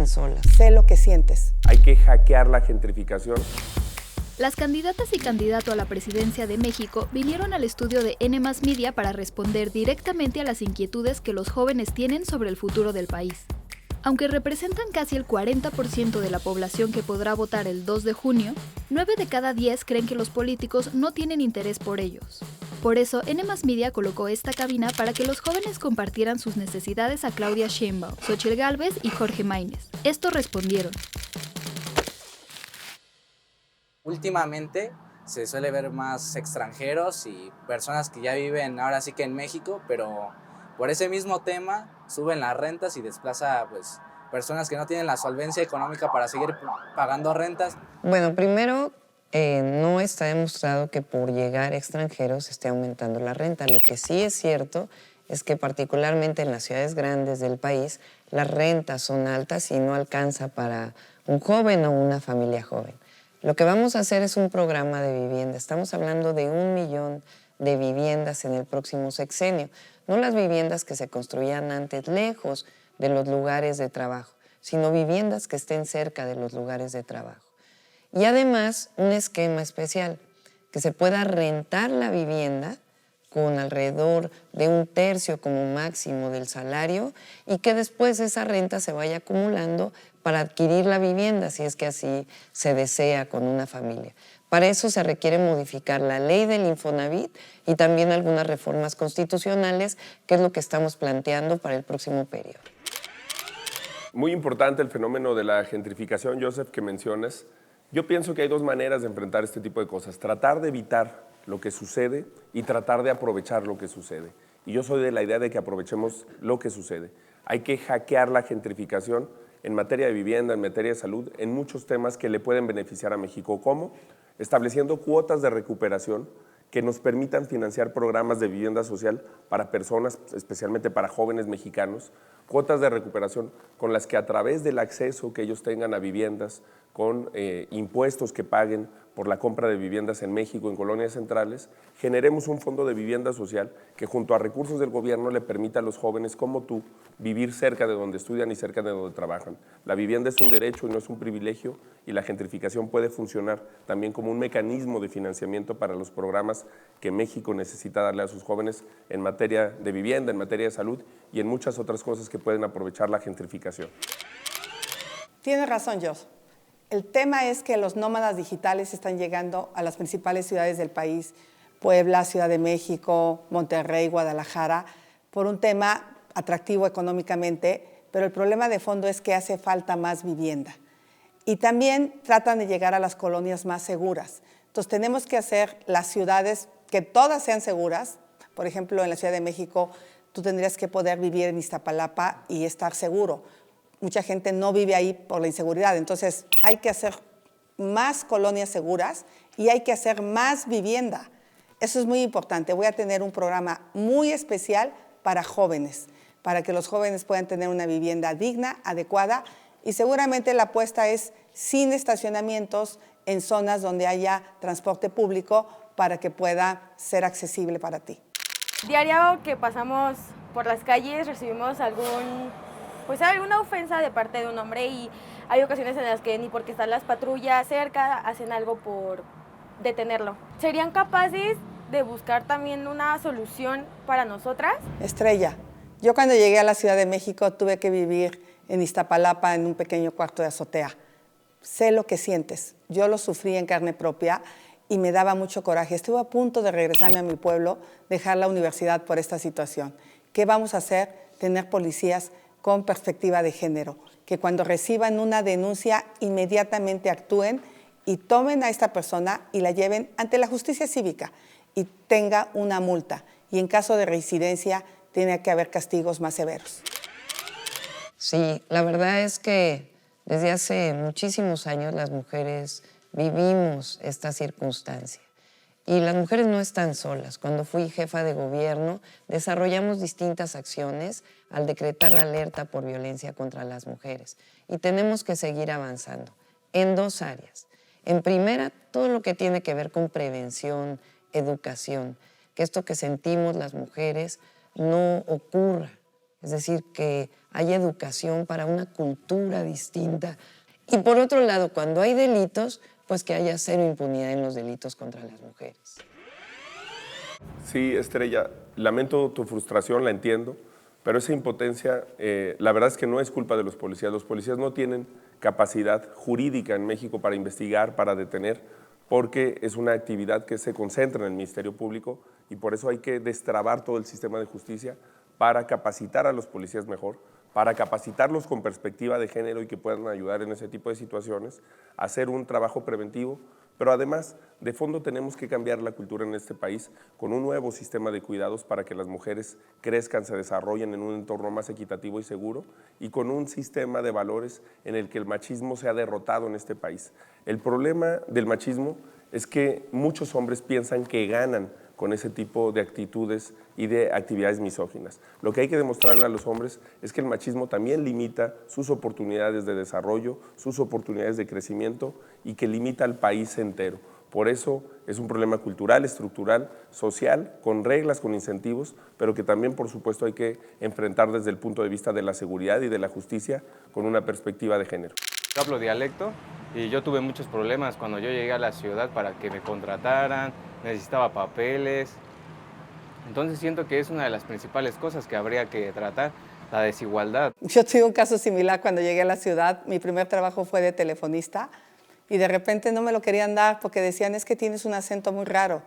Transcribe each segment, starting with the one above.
están solas. Sé lo que sientes. Hay que hackear la gentrificación. Las candidatas y candidato a la presidencia de México vinieron al estudio de N+ Media para responder directamente a las inquietudes que los jóvenes tienen sobre el futuro del país. Aunque representan casi el 40% de la población que podrá votar el 2 de junio, 9 de cada 10 creen que los políticos no tienen interés por ellos. Por eso, N+ Media colocó esta cabina para que los jóvenes compartieran sus necesidades a Claudia Sheinbaum, Xóchitl Gálvez y Jorge Maínez. Estos respondieron. Últimamente se suele ver más extranjeros y personas que ya viven ahora sí que en México, pero por ese mismo tema suben las rentas y desplaza pues personas que no tienen la solvencia económica para seguir pagando rentas. Bueno, primero, no está demostrado que por llegar extranjeros esté aumentando la renta. Lo que sí es cierto es que particularmente en las ciudades grandes del país, las rentas son altas y no alcanza para un joven o una familia joven. Lo que vamos a hacer es un programa de vivienda. Estamos hablando de 1 millón de viviendas en el próximo sexenio. No las viviendas que se construían antes lejos de los lugares de trabajo, sino viviendas que estén cerca de los lugares de trabajo. Y además, un esquema especial, que se pueda rentar la vivienda con alrededor de 1/3 como máximo del salario y que después esa renta se vaya acumulando para adquirir la vivienda, si es que así se desea con una familia. Para eso se requiere modificar la ley del Infonavit y también algunas reformas constitucionales, que es lo que estamos planteando para el próximo periodo. Muy importante el fenómeno de la gentrificación, Joseph, que mencionas. Yo pienso que hay 2 maneras de enfrentar este tipo de cosas. Tratar de evitar lo que sucede y tratar de aprovechar lo que sucede. Y yo soy de la idea de que aprovechemos lo que sucede. Hay que hackear la gentrificación en materia de vivienda, en materia de salud, en muchos temas que le pueden beneficiar a México. ¿Cómo? Estableciendo cuotas de recuperación que nos permitan financiar programas de vivienda social para personas, especialmente para jóvenes mexicanos, cuotas de recuperación con las que a través del acceso que ellos tengan a viviendas, con impuestos que paguen por la compra de viviendas en México, en colonias centrales, generemos un fondo de vivienda social que junto a recursos del gobierno le permita a los jóvenes como tú vivir cerca de donde estudian y cerca de donde trabajan. La vivienda es un derecho y no es un privilegio, y la gentrificación puede funcionar también como un mecanismo de financiamiento para los programas que México necesita darle a sus jóvenes en materia de vivienda, en materia de salud y en muchas otras cosas que pueden aprovechar la gentrificación. Tienes razón, Jos. El tema es que los nómadas digitales están llegando a las principales ciudades del país, Puebla, Ciudad de México, Monterrey, Guadalajara, por un tema atractivo económicamente, pero el problema de fondo es que hace falta más vivienda. Y también tratan de llegar a las colonias más seguras. Entonces tenemos que hacer las ciudades que todas sean seguras. Por ejemplo, en la Ciudad de México, tú tendrías que poder vivir en Iztapalapa y estar seguro. Mucha gente no vive ahí por la inseguridad. Entonces, hay que hacer más colonias seguras y hay que hacer más vivienda. Eso es muy importante. Voy a tener un programa muy especial para jóvenes, para que los jóvenes puedan tener una vivienda digna, adecuada, y seguramente la apuesta es sin estacionamientos en zonas donde haya transporte público para que pueda ser accesible para ti. Diario que pasamos por las calles recibimos alguna ofensa de parte de un hombre, y hay ocasiones en las que ni porque están las patrullas cerca hacen algo por detenerlo. ¿Serían capaces de buscar también una solución para nosotras? Estrella, yo cuando llegué a la Ciudad de México tuve que vivir en Iztapalapa en un pequeño cuarto de azotea. Sé lo que sientes. Yo lo sufrí en carne propia y me daba mucho coraje. Estuve a punto de regresarme a mi pueblo, dejar la universidad por esta situación. ¿Qué vamos a hacer? Tener policías con perspectiva de género, que cuando reciban una denuncia inmediatamente actúen y tomen a esta persona y la lleven ante la justicia cívica y tenga una multa. Y en caso de reincidencia, tiene que haber castigos más severos. Sí, la verdad es que desde hace muchísimos años las mujeres vivimos esta circunstancia. Y las mujeres no están solas. Cuando fui jefa de gobierno, desarrollamos distintas acciones al decretar la alerta por violencia contra las mujeres. Y tenemos que seguir avanzando en 2 áreas. En primera, todo lo que tiene que ver con prevención, educación, que esto que sentimos las mujeres no ocurra. Es decir, que haya educación para una cultura distinta. Y por otro lado, cuando hay delitos, pues que haya cero impunidad en los delitos contra las mujeres. Sí, Estrella, lamento tu frustración, la entiendo, pero esa impotencia, la verdad es que no es culpa de los policías. Los policías no tienen capacidad jurídica en México para investigar, para detener, porque es una actividad que se concentra en el Ministerio Público y por eso hay que destrabar todo el sistema de justicia para capacitar a los policías mejor, para capacitarlos con perspectiva de género y que puedan ayudar en ese tipo de situaciones, hacer un trabajo preventivo, pero además, de fondo tenemos que cambiar la cultura en este país con un nuevo sistema de cuidados para que las mujeres crezcan, se desarrollen en un entorno más equitativo y seguro y con un sistema de valores en el que el machismo sea derrotado en este país. El problema del machismo es que muchos hombres piensan que ganan con ese tipo de actitudes y de actividades misóginas. Lo que hay que demostrarle a los hombres es que el machismo también limita sus oportunidades de desarrollo, sus oportunidades de crecimiento y que limita al país entero. Por eso es un problema cultural, estructural, social, con reglas, con incentivos, pero que también, por supuesto, hay que enfrentar desde el punto de vista de la seguridad y de la justicia con una perspectiva de género. Yo hablo dialecto y yo tuve muchos problemas cuando yo llegué a la ciudad para que me contrataran, necesitaba papeles. Entonces siento que es una de las principales cosas que habría que tratar, la desigualdad. Yo tuve un caso similar cuando llegué a la ciudad. Mi primer trabajo fue de telefonista y de repente no me lo querían dar porque decían, es que tienes un acento muy raro.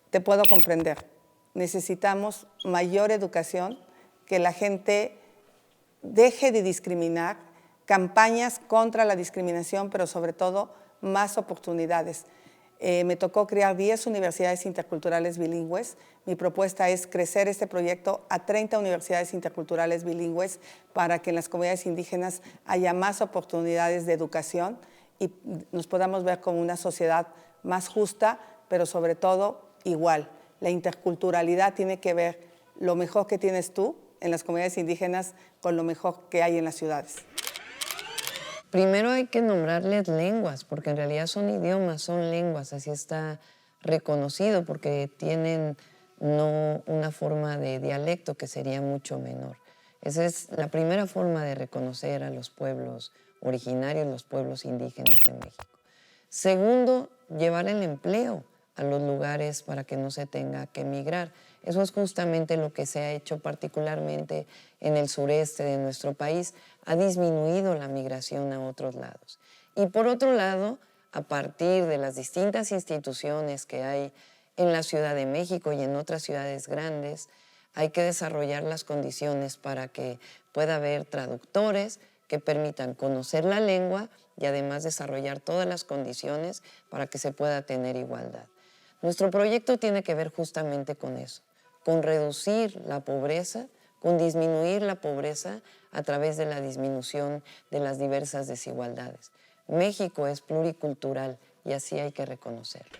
Te puedo comprender. Necesitamos mayor educación, que la gente deje de discriminar, campañas contra la discriminación, pero sobre todo más oportunidades. Me tocó crear 10 universidades interculturales bilingües. Mi propuesta es crecer este proyecto a 30 universidades interculturales bilingües para que en las comunidades indígenas haya más oportunidades de educación y nos podamos ver como una sociedad más justa, pero sobre todo igual. La interculturalidad tiene que ver lo mejor que tienes tú en las comunidades indígenas con lo mejor que hay en las ciudades. Primero hay que nombrarles lenguas, porque en realidad son idiomas, son lenguas, así está reconocido, porque tienen no una forma de dialecto que sería mucho menor. Esa es la primera forma de reconocer a los pueblos originarios, los pueblos indígenas de México. Segundo, llevar el empleo a los lugares para que no se tenga que migrar. Eso es justamente lo que se ha hecho particularmente en el sureste de nuestro país. Ha disminuido la migración a otros lados. Y por otro lado, a partir de las distintas instituciones que hay en la Ciudad de México y en otras ciudades grandes, hay que desarrollar las condiciones para que pueda haber traductores que permitan conocer la lengua y además desarrollar todas las condiciones para que se pueda tener igualdad. Nuestro proyecto tiene que ver justamente con eso, con reducir la pobreza, con disminuir la pobreza a través de la disminución de las diversas desigualdades. México es pluricultural y así hay que reconocerlo.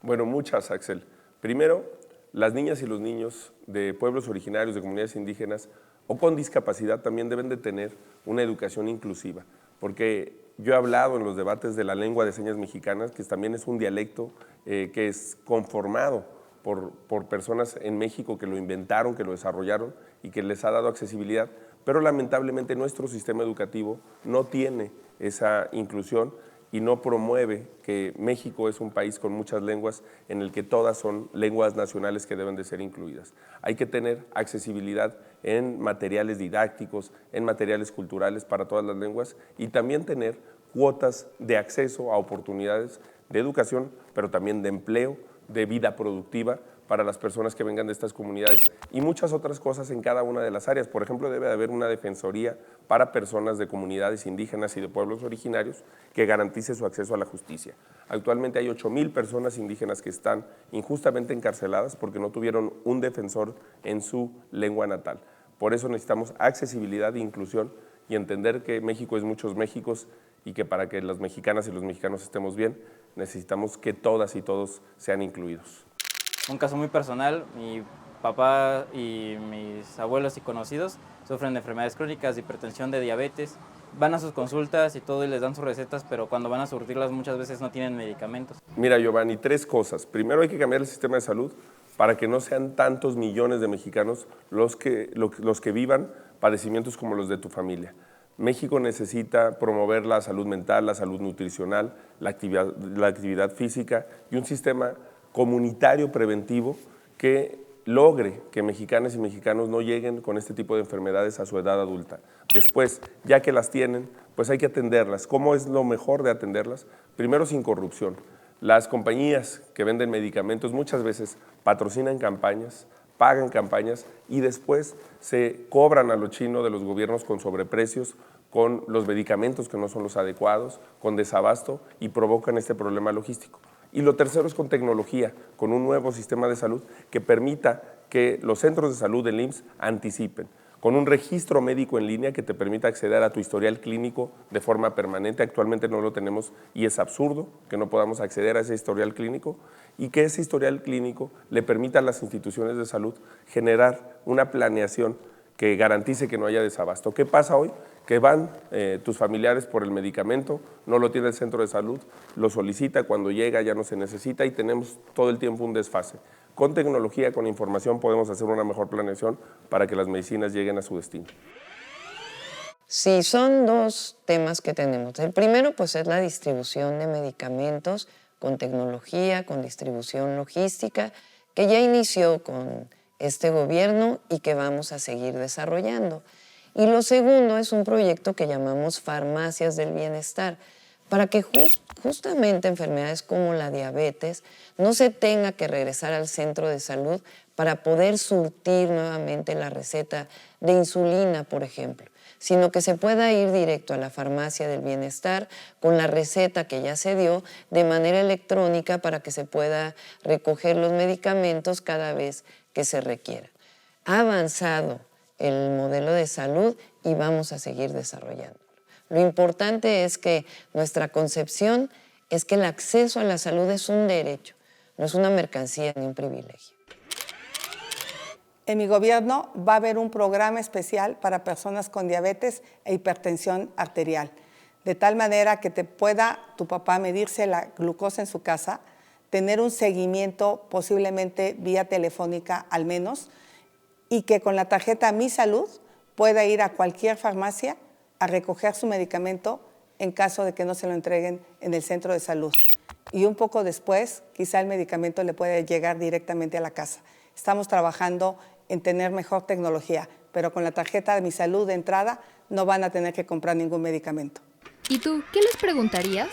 Bueno, muchas, Axel. Primero, las niñas y los niños de pueblos originarios, de comunidades indígenas o con discapacidad también deben de tener una educación inclusiva, porque yo he hablado en los debates de la lengua de señas mexicanas, que también es un dialecto que es conformado por personas en México que lo inventaron, que lo desarrollaron y que les ha dado accesibilidad, pero lamentablemente nuestro sistema educativo no tiene esa inclusión y no promueve que México es un país con muchas lenguas en el que todas son lenguas nacionales que deben de ser incluidas. Hay que tener accesibilidad en materiales didácticos, en materiales culturales para todas las lenguas y también tener cuotas de acceso a oportunidades de educación, pero también de empleo, de vida productiva para las personas que vengan de estas comunidades y muchas otras cosas en cada una de las áreas. Por ejemplo, debe de haber una defensoría para personas de comunidades indígenas y de pueblos originarios que garantice su acceso a la justicia. Actualmente hay 8,000 personas indígenas que están injustamente encarceladas porque no tuvieron un defensor en su lengua natal. Por eso necesitamos accesibilidad e inclusión y entender que México es muchos Méxicos y que para que las mexicanas y los mexicanos estemos bien, necesitamos que todas y todos sean incluidos. Un caso muy personal, mi papá y mis abuelos y conocidos sufren de enfermedades crónicas, de hipertensión, de diabetes. Van a sus consultas y todo y les dan sus recetas, pero cuando van a surtirlas muchas veces no tienen medicamentos. Mira, Giovanni, 3 cosas. Primero hay que cambiar el sistema de salud para que no sean tantos millones de mexicanos los que vivan padecimientos como los de tu familia. México necesita promover la salud mental, la salud nutricional, la actividad física y un sistema comunitario preventivo que logre que mexicanas y mexicanos no lleguen con este tipo de enfermedades a su edad adulta. Después, ya que las tienen, pues hay que atenderlas. ¿Cómo es lo mejor de atenderlas? Primero, sin corrupción. Las compañías que venden medicamentos muchas veces patrocinan campañas, pagan campañas y después se cobran a lo chino de los gobiernos con sobreprecios, con los medicamentos que no son los adecuados, con desabasto y provocan este problema logístico. Y lo tercero es con tecnología, con un nuevo sistema de salud que permita que los centros de salud del IMSS anticipen, con un registro médico en línea que te permita acceder a tu historial clínico de forma permanente. Actualmente no lo tenemos y es absurdo que no podamos acceder a ese historial clínico y que ese historial clínico le permita a las instituciones de salud generar una planeación que garantice que no haya desabasto. ¿Qué pasa hoy? Que van tus familiares por el medicamento, no lo tiene el centro de salud, lo solicita, cuando llega ya no se necesita y tenemos todo el tiempo un desfase. Con tecnología, con información podemos hacer una mejor planeación para que las medicinas lleguen a su destino. Sí, son dos temas que tenemos. El primero pues es la distribución de medicamentos con tecnología, con distribución logística, que ya inició con este gobierno y que vamos a seguir desarrollando. Y lo segundo es un proyecto que llamamos Farmacias del Bienestar, para que justamente enfermedades como la diabetes no se tenga que regresar al centro de salud para poder surtir nuevamente la receta de insulina, por ejemplo, sino que se pueda ir directo a la farmacia del bienestar con la receta que ya se dio de manera electrónica para que se pueda recoger los medicamentos cada vez que se requiera. Ha avanzado el modelo de salud y vamos a seguir desarrollándolo. Lo importante es que nuestra concepción es que el acceso a la salud es un derecho, no es una mercancía ni un privilegio. En mi gobierno va a haber un programa especial para personas con diabetes e hipertensión arterial, de tal manera que te pueda tu papá medirse la glucosa en su casa, tener un seguimiento posiblemente vía telefónica al menos, y que con la tarjeta Mi Salud pueda ir a cualquier farmacia a recoger su medicamento en caso de que no se lo entreguen en el centro de salud. Y un poco después, quizá el medicamento le puede llegar directamente a la casa. Estamos trabajando en tener mejor tecnología, pero con la tarjeta de Mi Salud de entrada no van a tener que comprar ningún medicamento. ¿Y tú qué les preguntarías?